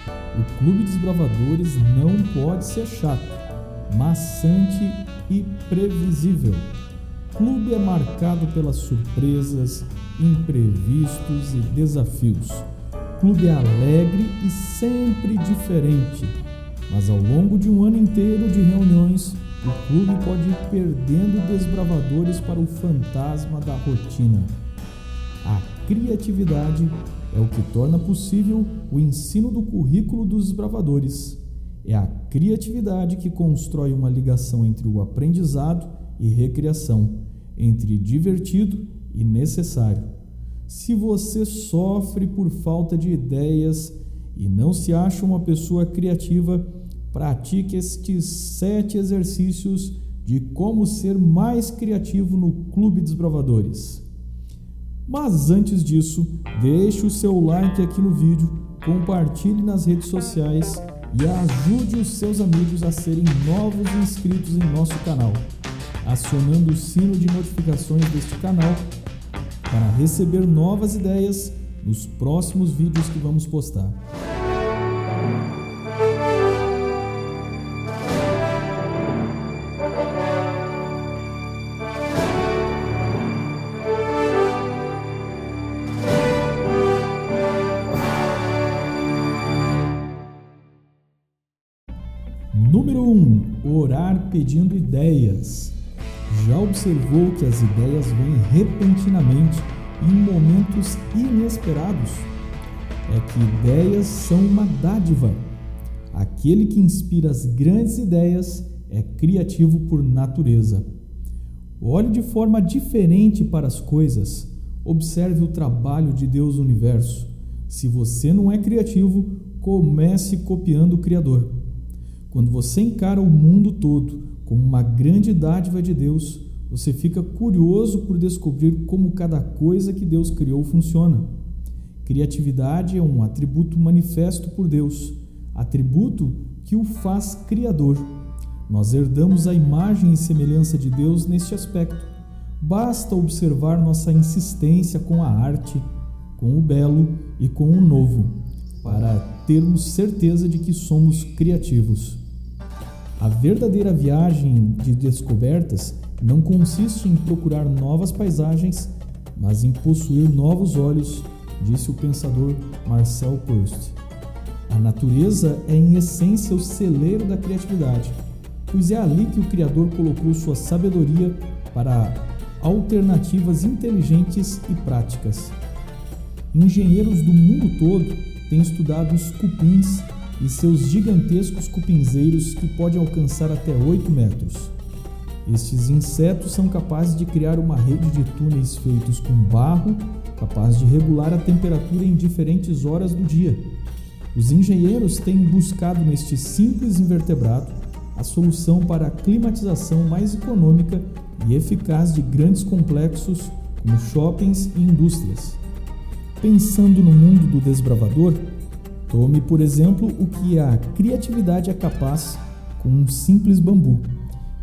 O Clube dos Bravadores não pode ser chato, maçante e previsível. O clube é marcado pelas surpresas, imprevistos e desafios. O clube é alegre e sempre diferente, mas ao longo de um ano inteiro de reuniões, o clube pode ir perdendo desbravadores para o fantasma da rotina. A criatividade é o que torna possível o ensino do currículo dos desbravadores. É a criatividade que constrói uma ligação entre o aprendizado e recreação, entre divertido e necessário. Se você sofre por falta de ideias e não se acha uma pessoa criativa, pratique estes 7 exercícios de como ser mais criativo no Clube dos Bravadores. Mas antes disso, deixe o seu like aqui no vídeo, compartilhe nas redes sociais e ajude os seus amigos a serem novos inscritos em nosso canal, acionando o sino de notificações deste canal para receber novas ideias nos próximos vídeos que vamos postar. Número 1. Orar pedindo ideias. Já observou que as ideias vêm repentinamente e em momentos inesperados? É que ideias são uma dádiva. Aquele que inspira as grandes ideias é criativo por natureza. Olhe de forma diferente para as coisas. Observe o trabalho de Deus no universo. Se você não é criativo, comece copiando o Criador. Quando você encara o mundo todo como uma grande dádiva de Deus, você fica curioso por descobrir como cada coisa que Deus criou funciona. Criatividade é um atributo manifesto por Deus, atributo que o faz criador. Nós herdamos a imagem e semelhança de Deus neste aspecto. Basta observar nossa insistência com a arte, com o belo e com o novo, para termos certeza de que somos criativos. A verdadeira viagem de descobertas não consiste em procurar novas paisagens, mas em possuir novos olhos, disse o pensador Marcel Proust. A natureza é em essência o celeiro da criatividade, pois é ali que o Criador colocou sua sabedoria para alternativas inteligentes e práticas. Engenheiros do mundo todo têm estudado os cupins e seus gigantescos cupinzeiros que podem alcançar até 8 metros. Estes insetos são capazes de criar uma rede de túneis feitos com barro, capaz de regular a temperatura em diferentes horas do dia. Os engenheiros têm buscado neste simples invertebrado a solução para a climatização mais econômica e eficaz de grandes complexos como shoppings e indústrias. Pensando no mundo do desbravador, tome, por exemplo, o que a criatividade é capaz com um simples bambu.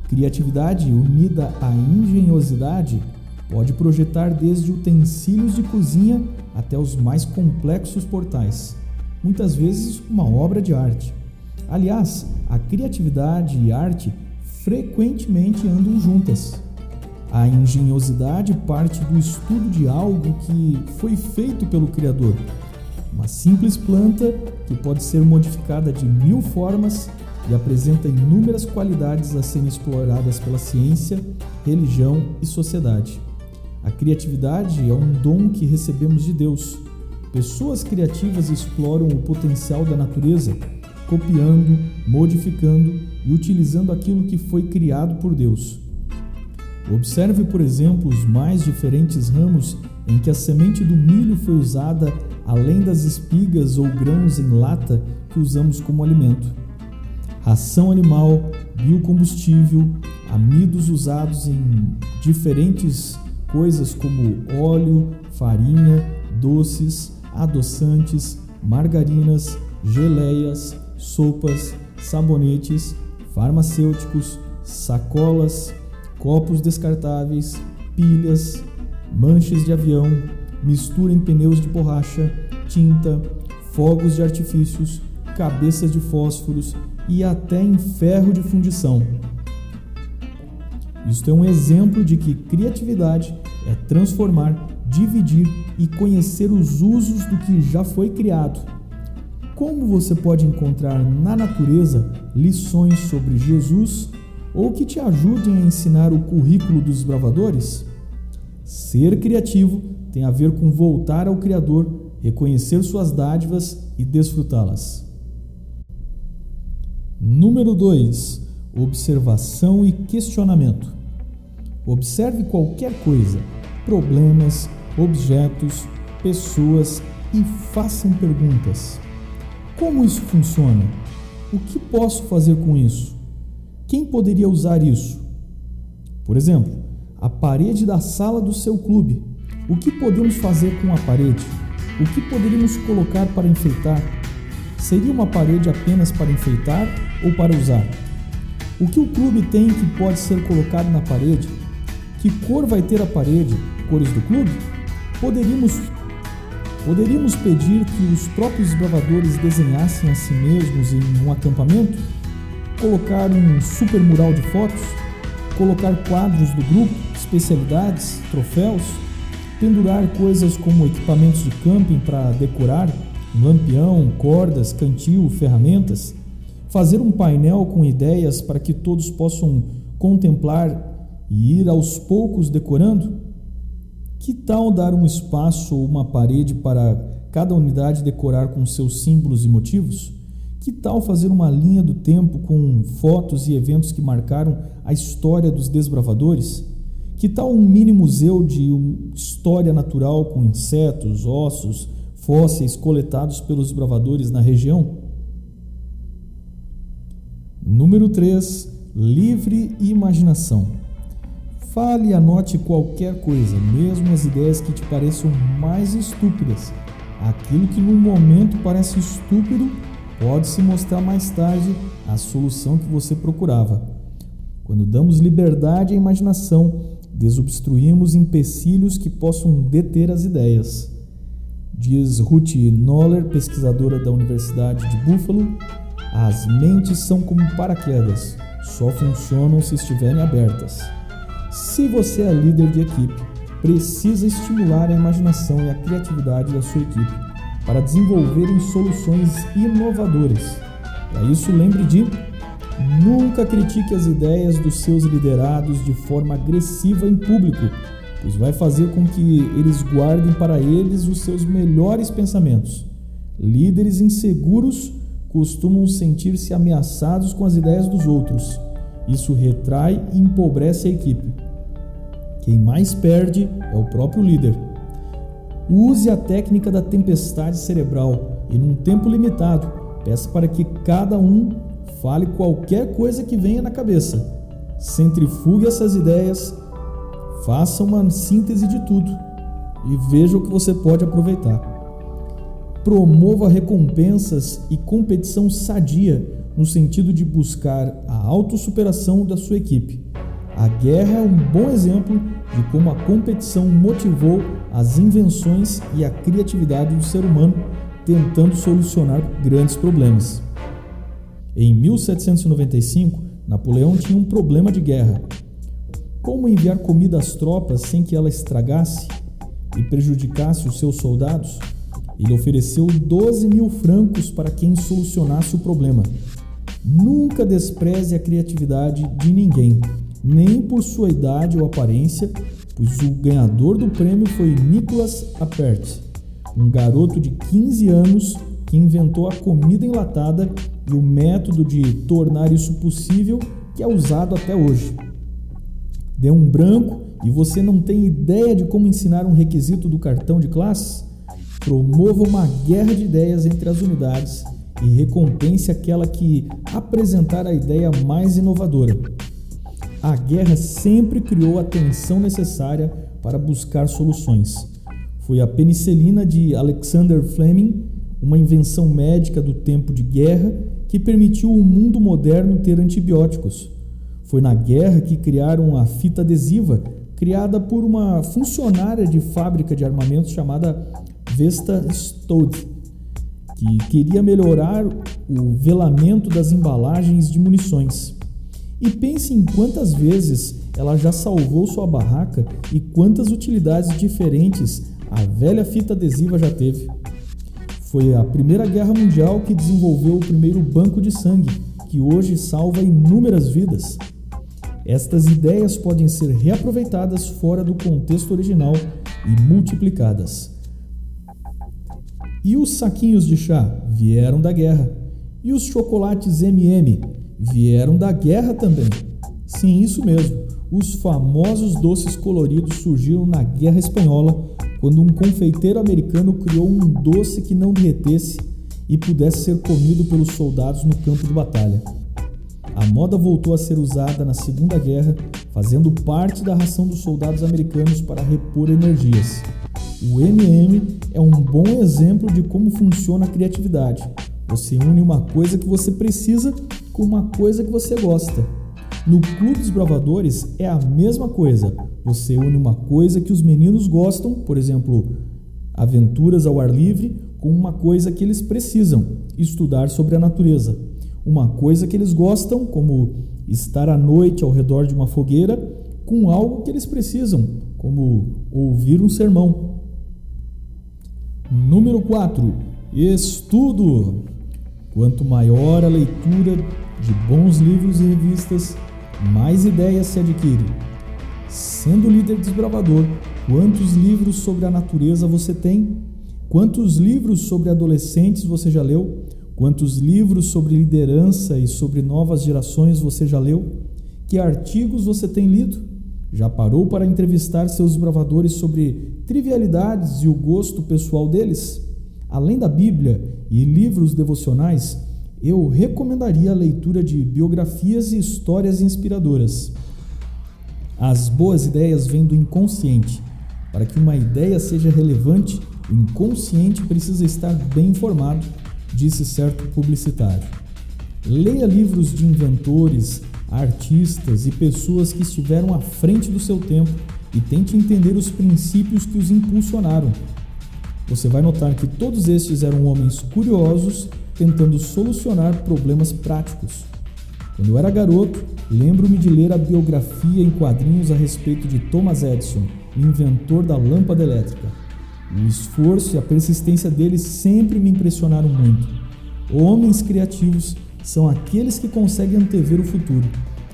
Criatividade unida à engenhosidade pode projetar desde utensílios de cozinha até os mais complexos portais, muitas vezes uma obra de arte. Aliás, a criatividade e arte frequentemente andam juntas. A engenhosidade parte do estudo de algo que foi feito pelo Criador, uma simples planta que pode ser modificada de 1000 formas e apresenta inúmeras qualidades a serem exploradas pela ciência, religião e sociedade. A criatividade é um dom que recebemos de Deus. Pessoas criativas exploram o potencial da natureza, copiando, modificando e utilizando aquilo que foi criado por Deus. Observe, por exemplo, os mais diferentes ramos em que a semente do milho foi usada além das espigas ou grãos em lata que usamos como alimento. Ração animal, biocombustível, amidos usados em diferentes coisas como óleo, farinha, doces, adoçantes, margarinas, geleias, sopas, sabonetes, farmacêuticos, sacolas, copos descartáveis, pilhas, manches de avião, mistura em pneus de borracha, tinta, fogos de artifícios, cabeças de fósforos e até em ferro de fundição. Isto é um exemplo de que criatividade é transformar, dividir e conhecer os usos do que já foi criado. Como você pode encontrar na natureza lições sobre Jesus ou que te ajudem a ensinar o currículo dos bravadores? Ser criativo tem a ver com voltar ao Criador, reconhecer suas dádivas e desfrutá-las. Número 2. Observação e questionamento. Observe qualquer coisa, problemas, objetos, pessoas e façam perguntas. Como isso funciona? O que posso fazer com isso? Quem poderia usar isso? Por exemplo, a parede da sala do seu clube. O que podemos fazer com a parede? O que poderíamos colocar para enfeitar? Seria uma parede apenas para enfeitar ou para usar? O que o clube tem que pode ser colocado na parede? Que cor vai ter a parede? Cores do clube? Poderíamos pedir que os próprios bravadores desenhassem a si mesmos em um acampamento? Colocar um super mural de fotos? Colocar quadros do grupo, especialidades, troféus? Pendurar coisas como equipamentos de camping para decorar, um lampião, cordas, cantil, ferramentas? Fazer um painel com ideias para que todos possam contemplar e ir aos poucos decorando? Que tal dar um espaço ou uma parede para cada unidade decorar com seus símbolos e motivos? Que tal fazer uma linha do tempo com fotos e eventos que marcaram a história dos desbravadores? Que tal um mini museu de história natural com insetos, ossos, fósseis coletados pelos bravadores na região? Número 3. Livre imaginação. Fale e anote qualquer coisa, mesmo as ideias que te pareçam mais estúpidas. Aquilo que no momento parece estúpido pode se mostrar mais tarde a solução que você procurava. Quando damos liberdade à imaginação, desobstruímos empecilhos que possam deter as ideias. Diz Ruth Noller, pesquisadora da Universidade de Buffalo, as mentes são como paraquedas, só funcionam se estiverem abertas. Se você é líder de equipe, precisa estimular a imaginação e a criatividade da sua equipe para desenvolverem soluções inovadoras. Para isso, lembre de nunca critique as ideias dos seus liderados de forma agressiva em público, pois vai fazer com que eles guardem para eles os seus melhores pensamentos. Líderes inseguros costumam sentir-se ameaçados com as ideias dos outros. Isso retrai e empobrece a equipe. Quem mais perde é o próprio líder. Use a técnica da tempestade cerebral e, num tempo limitado, peça para que cada um fale qualquer coisa que venha na cabeça. Centrifugue essas ideias, faça uma síntese de tudo e veja o que você pode aproveitar. Promova recompensas e competição sadia no sentido de buscar a autossuperação da sua equipe. A guerra é um bom exemplo de como a competição motivou as invenções e a criatividade do ser humano tentando solucionar grandes problemas. Em 1795, Napoleão tinha um problema de guerra. Como enviar comida às tropas sem que ela estragasse e prejudicasse os seus soldados? Ele ofereceu 12.000 francos para quem solucionasse o problema. Nunca despreze a criatividade de ninguém, nem por sua idade ou aparência, pois o ganhador do prêmio foi Nicolas Appert, um garoto de 15 anos que inventou a comida enlatada e o método de tornar isso possível que é usado até hoje. Dê um branco e você não tem ideia de como ensinar um requisito do cartão de classe? Promova uma guerra de ideias entre as unidades e recompense aquela que apresentar a ideia mais inovadora. A guerra sempre criou a tensão necessária para buscar soluções. Foi a penicilina de Alexander Fleming, uma invenção médica do tempo de guerra, que permitiu o mundo moderno ter antibióticos. Foi na guerra que criaram a fita adesiva, criada por uma funcionária de fábrica de armamentos chamada Vesta Stoudt, que queria melhorar o velamento das embalagens de munições. E pense em quantas vezes ela já salvou sua barraca e quantas utilidades diferentes a velha fita adesiva já teve. Foi a Primeira Guerra Mundial que desenvolveu o primeiro banco de sangue, que hoje salva inúmeras vidas. Estas ideias podem ser reaproveitadas fora do contexto original e multiplicadas. E os saquinhos de chá vieram da guerra. E os chocolates M&M vieram da guerra também. Sim, isso mesmo. Os famosos doces coloridos surgiram na Guerra Espanhola, quando um confeiteiro americano criou um doce que não derretesse e pudesse ser comido pelos soldados no campo de batalha. A moda voltou a ser usada na Segunda Guerra, fazendo parte da ração dos soldados americanos para repor energias. O M&M é um bom exemplo de como funciona a criatividade. Você une uma coisa que você precisa com uma coisa que você gosta. No Clube dos Bravadores é a mesma coisa. Você une uma coisa que os meninos gostam, por exemplo, aventuras ao ar livre, com uma coisa que eles precisam, estudar sobre a natureza. Uma coisa que eles gostam, como estar à noite ao redor de uma fogueira, com algo que eles precisam, como ouvir um sermão. Número 4. Estudo. Quanto maior a leitura de bons livros e revistas, mais ideias se adquire. Sendo líder desbravador, quantos livros sobre a natureza você tem? Quantos livros sobre adolescentes você já leu? Quantos livros sobre liderança e sobre novas gerações você já leu? Que artigos você tem lido? Já parou para entrevistar seus desbravadores sobre trivialidades e o gosto pessoal deles? Além da Bíblia e livros devocionais, eu recomendaria a leitura de biografias e histórias inspiradoras. As boas ideias vêm do inconsciente. Para que uma ideia seja relevante, o inconsciente precisa estar bem informado, disse certo publicitário. Leia livros de inventores, artistas e pessoas que estiveram à frente do seu tempo e tente entender os princípios que os impulsionaram. Você vai notar que todos estes eram homens curiosos tentando solucionar problemas práticos. Quando eu era garoto, lembro-me de ler a biografia em quadrinhos a respeito de Thomas Edison, o inventor da lâmpada elétrica. O esforço e a persistência dele sempre me impressionaram muito. Homens criativos são aqueles que conseguem antever o futuro.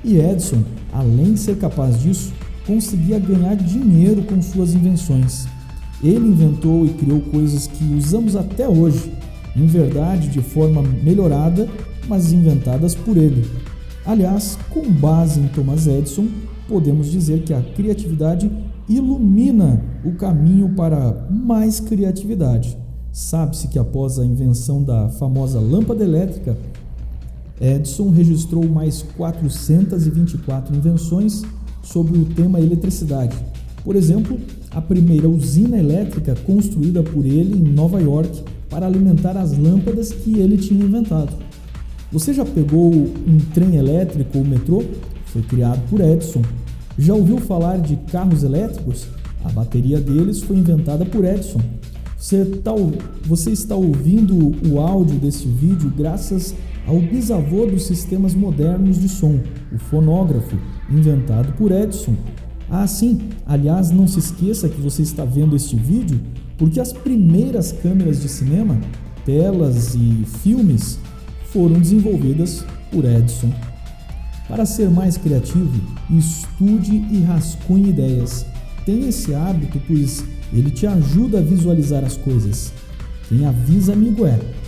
E Edison, além de ser capaz disso, conseguia ganhar dinheiro com suas invenções. Ele inventou e criou coisas que usamos até hoje, em verdade de forma melhorada, mas inventadas por ele. Aliás, com base em Thomas Edison, podemos dizer que a criatividade ilumina o caminho para mais criatividade. Sabe-se que após a invenção da famosa lâmpada elétrica, Edison registrou mais 424 invenções sobre o tema eletricidade. Por exemplo, a primeira usina elétrica construída por ele em Nova York para alimentar as lâmpadas que ele tinha inventado. Você já pegou um trem elétrico ou metrô? Foi criado por Edison. Já ouviu falar de carros elétricos? A bateria deles foi inventada por Edison. Você está ouvindo o áudio deste vídeo graças ao bisavô dos sistemas modernos de som, o fonógrafo, inventado por Edison. Ah, sim, aliás, não se esqueça que você está vendo este vídeo porque as primeiras câmeras de cinema, telas e filmes foram desenvolvidas por Edison. Para ser mais criativo, estude e rascunhe ideias. Tenha esse hábito, pois ele te ajuda a visualizar as coisas. Quem avisa, amigo,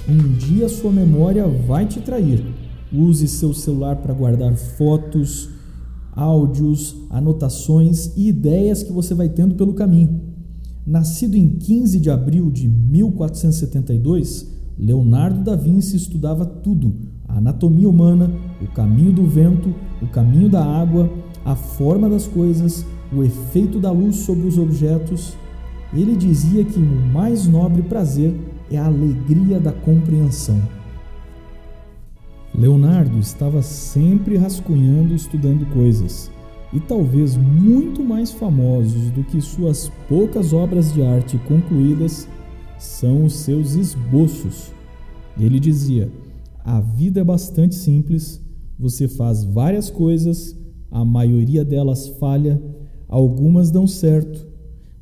um dia sua memória vai te trair. Use seu celular para guardar fotos, áudios, anotações e ideias que você vai tendo pelo caminho. Nascido em 15 de abril de 1472, Leonardo da Vinci estudava tudo: a anatomia humana, o caminho do vento, o caminho da água, a forma das coisas, o efeito da luz sobre os objetos. Ele dizia que o mais nobre prazer é a alegria da compreensão. Leonardo estava sempre rascunhando e estudando coisas, e talvez muito mais famosos do que suas poucas obras de arte concluídas são os seus esboços. Ele dizia: a vida é bastante simples, você faz várias coisas, a maioria delas falha, algumas dão certo,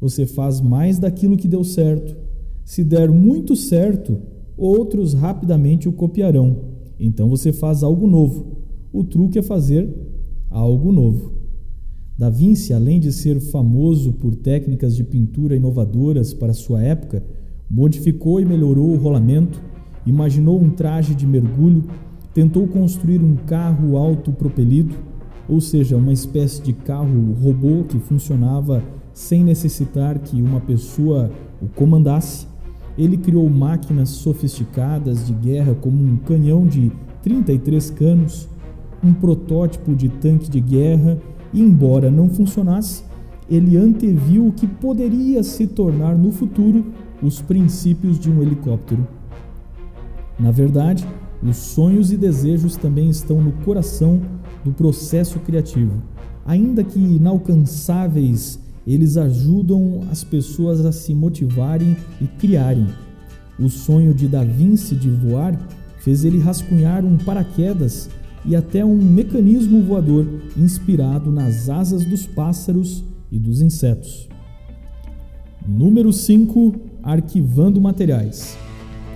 você faz mais daquilo que deu certo. Se der muito certo, outros rapidamente o copiarão. Então você faz algo novo. O truque é fazer algo novo. Da Vinci, além de ser famoso por técnicas de pintura inovadoras para sua época, modificou e melhorou o rolamento, imaginou um traje de mergulho, tentou construir um carro autopropelido, ou seja, uma espécie de carro robô que funcionava sem necessitar que uma pessoa o comandasse. Ele criou máquinas sofisticadas de guerra como um canhão de 33 canos, um protótipo de tanque de guerra e, embora não funcionasse, ele anteviu o que poderia se tornar no futuro os princípios de um helicóptero. Na verdade, os sonhos e desejos também estão no coração do processo criativo. Ainda que inalcançáveis, eles ajudam as pessoas a se motivarem e criarem. O sonho de Da Vinci de voar fez ele rascunhar um paraquedas e até um mecanismo voador inspirado nas asas dos pássaros e dos insetos. Número 5. Arquivando materiais.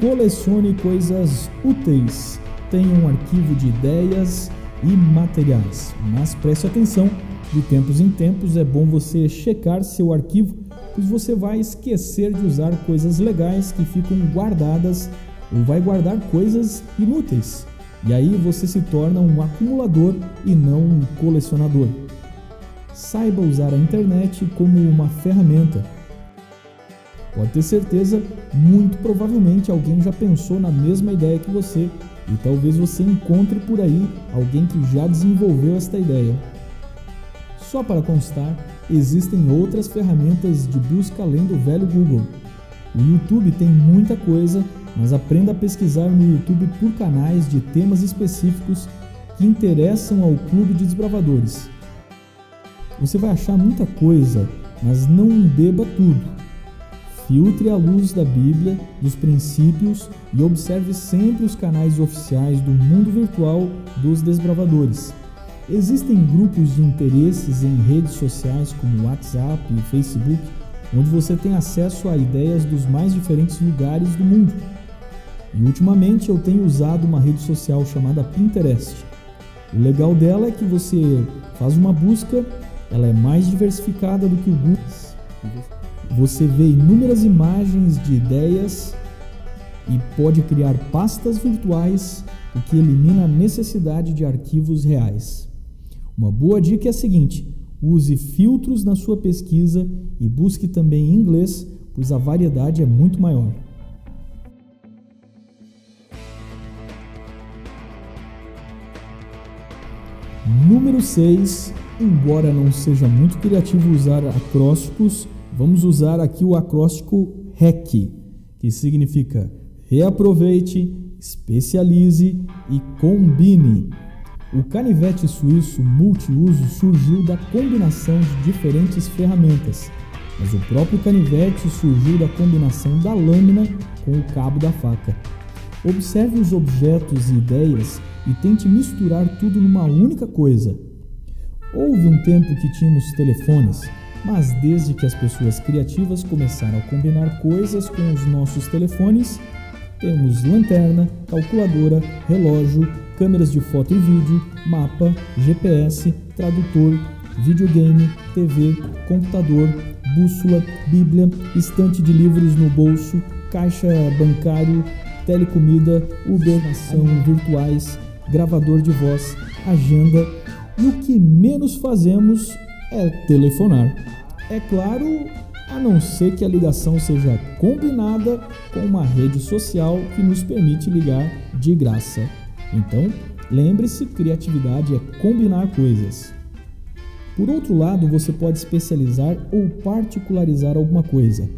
Colecione coisas úteis. Tenha um arquivo de ideias e materiais. Mas preste atenção, de tempos em tempos é bom você checar seu arquivo, pois você vai esquecer de usar coisas legais que ficam guardadas ou vai guardar coisas inúteis. E aí você se torna um acumulador e não um colecionador. Saiba usar a internet como uma ferramenta. Pode ter certeza, muito provavelmente alguém já pensou na mesma ideia que você e talvez você encontre por aí alguém que já desenvolveu esta ideia. Só para constar, existem outras ferramentas de busca além do velho Google. O YouTube tem muita coisa, mas aprenda a pesquisar no YouTube por canais de temas específicos que interessam ao clube de desbravadores. Você vai achar muita coisa, mas não beba tudo. Filtre a luz da Bíblia, dos princípios e observe sempre os canais oficiais do mundo virtual dos desbravadores. Existem grupos de interesses em redes sociais como WhatsApp e Facebook, onde você tem acesso a ideias dos mais diferentes lugares do mundo. E ultimamente eu tenho usado uma rede social chamada Pinterest. O legal dela é que você faz uma busca, ela é mais diversificada do que o Google. Você vê inúmeras imagens de ideias e pode criar pastas virtuais, o que elimina a necessidade de arquivos reais. Uma boa dica é a seguinte: use filtros na sua pesquisa e busque também em inglês, pois a variedade é muito maior. Número 6. Embora não seja muito criativo usar acrósticos, vamos usar aqui o acróstico REC, que significa reaproveite, especialize e combine. O canivete suíço multiuso surgiu da combinação de diferentes ferramentas, mas o próprio canivete surgiu da combinação da lâmina com o cabo da faca. Observe os objetos e ideias e tente misturar tudo numa única coisa. Houve um tempo que tínhamos telefones, mas desde que as pessoas criativas começaram a combinar coisas com os nossos telefones, temos lanterna, calculadora, relógio, câmeras de foto e vídeo, mapa, GPS, tradutor, videogame, TV, computador, bússola, bíblia, estante de livros no bolso, caixa bancário, telecomida, ubernação virtuais, gravador de voz, agenda, e o que menos fazemos é telefonar. É claro, a não ser que a ligação seja combinada com uma rede social que nos permite ligar de graça. Então, lembre-se, criatividade é combinar coisas. Por outro lado, você pode especializar ou particularizar alguma coisa.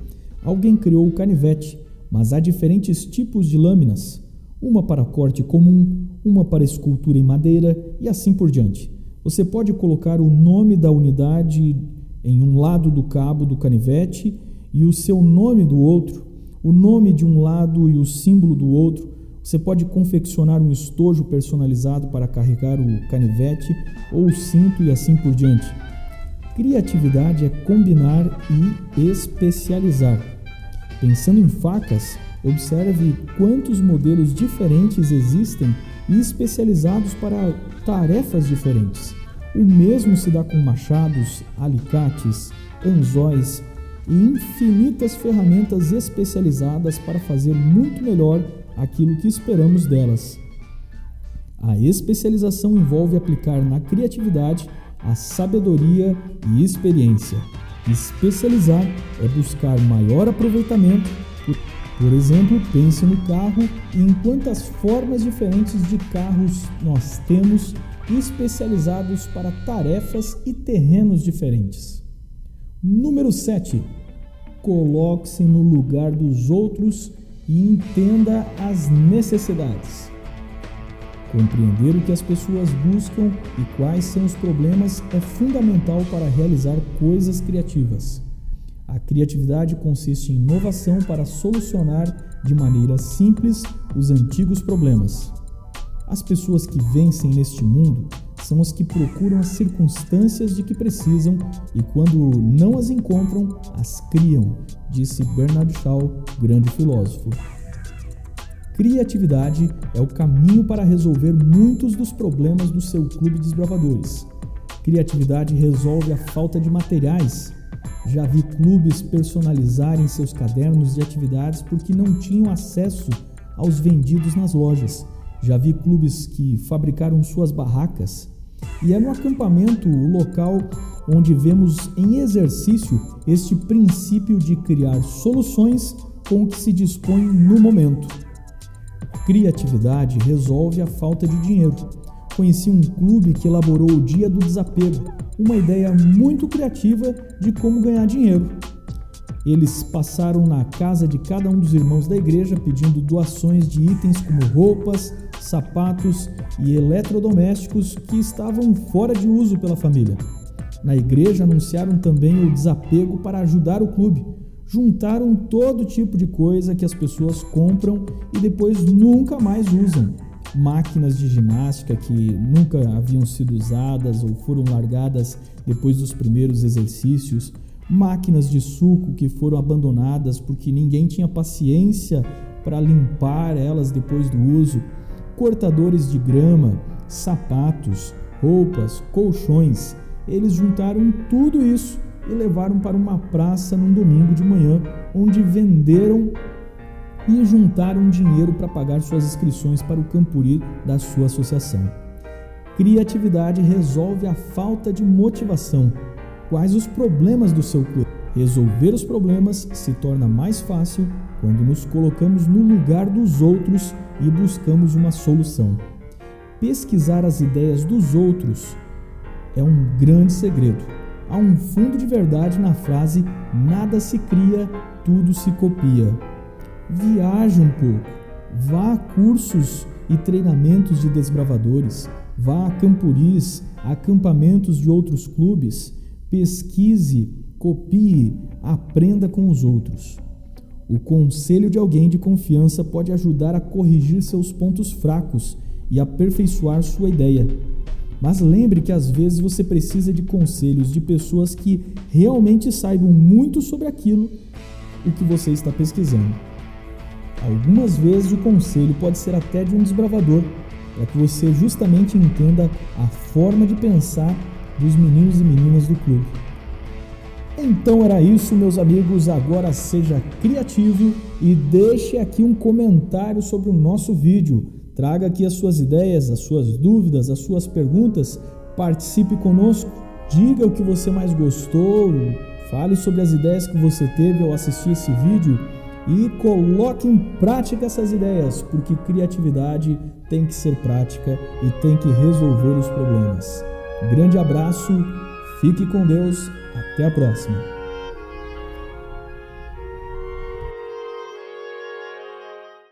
Alguém criou o canivete, mas há diferentes tipos de lâminas. Uma para corte comum, uma para escultura em madeira e assim por diante. Você pode colocar o nome da unidade em um lado do cabo do canivete e o seu nome do outro, o nome de um lado e o símbolo do outro, Você pode confeccionar um estojo personalizado para carregar o canivete ou o cinto e assim por diante. Criatividade é combinar e especializar. Pensando em facas, observe quantos modelos diferentes existem e especializados para tarefas diferentes. O mesmo se dá com machados, alicates, anzóis e infinitas ferramentas especializadas para fazer muito melhor aquilo que esperamos delas. A especialização envolve aplicar na criatividade a sabedoria e experiência. Especializar é buscar maior aproveitamento. Por exemplo, pense no carro e em quantas formas diferentes de carros nós temos especializados para tarefas e terrenos diferentes. Número 7. Coloque-se no lugar dos outros e entenda as necessidades. Compreender o que as pessoas buscam e quais são os problemas é fundamental para realizar coisas criativas. A criatividade consiste em inovação para solucionar de maneira simples os antigos problemas. As pessoas que vencem neste mundo são as que procuram as circunstâncias de que precisam e, quando não as encontram, as criam, disse Bernard Shaw, grande filósofo. Criatividade é o caminho para resolver muitos dos problemas do seu clube de desbravadores. Criatividade resolve a falta de materiais. Já vi clubes personalizarem seus cadernos de atividades porque não tinham acesso aos vendidos nas lojas. Já vi clubes que fabricaram suas barracas. E é no acampamento o local onde vemos em exercício este princípio de criar soluções com o que se dispõe no momento. Criatividade resolve a falta de dinheiro. Conheci um clube que elaborou o Dia do Desapego, uma ideia muito criativa de como ganhar dinheiro. Eles passaram na casa de cada um dos irmãos da igreja pedindo doações de itens como roupas, sapatos e eletrodomésticos que estavam fora de uso pela família. Na igreja anunciaram também o desapego para ajudar o clube. Juntaram todo tipo de coisa que as pessoas compram e depois nunca mais usam. Máquinas de ginástica que nunca haviam sido usadas ou foram largadas depois dos primeiros exercícios. Máquinas de suco que foram abandonadas porque ninguém tinha paciência para limpar elas depois do uso. Cortadores de grama, sapatos, roupas, colchões. Eles juntaram tudo isso e levaram para uma praça num domingo de manhã, onde venderam e juntaram dinheiro para pagar suas inscrições para o Campuri da sua associação. Criatividade resolve a falta de motivação. Quais os problemas do seu clube? Resolver os problemas se torna mais fácil quando nos colocamos no lugar dos outros e buscamos uma solução. Pesquisar as ideias dos outros é um grande segredo. Há um fundo de verdade na frase "nada se cria, tudo se copia". Viaje um pouco, vá a cursos e treinamentos de desbravadores, vá a campuris, a acampamentos de outros clubes, pesquise, copie, aprenda com os outros. O conselho de alguém de confiança pode ajudar a corrigir seus pontos fracos e aperfeiçoar sua ideia. Mas lembre que às vezes você precisa de conselhos de pessoas que realmente saibam muito sobre aquilo o que você está pesquisando. Algumas vezes o conselho pode ser até de um desbravador, para que você justamente entenda a forma de pensar dos meninos e meninas do clube. Então era isso, meus amigos. Agora seja criativo e deixe aqui um comentário sobre o nosso vídeo. Traga aqui as suas ideias, as suas dúvidas, as suas perguntas. Participe conosco, diga o que você mais gostou, fale sobre as ideias que você teve ao assistir esse vídeo e coloque em prática essas ideias, porque criatividade tem que ser prática e tem que resolver os problemas. Grande abraço, fique com Deus, até a próxima.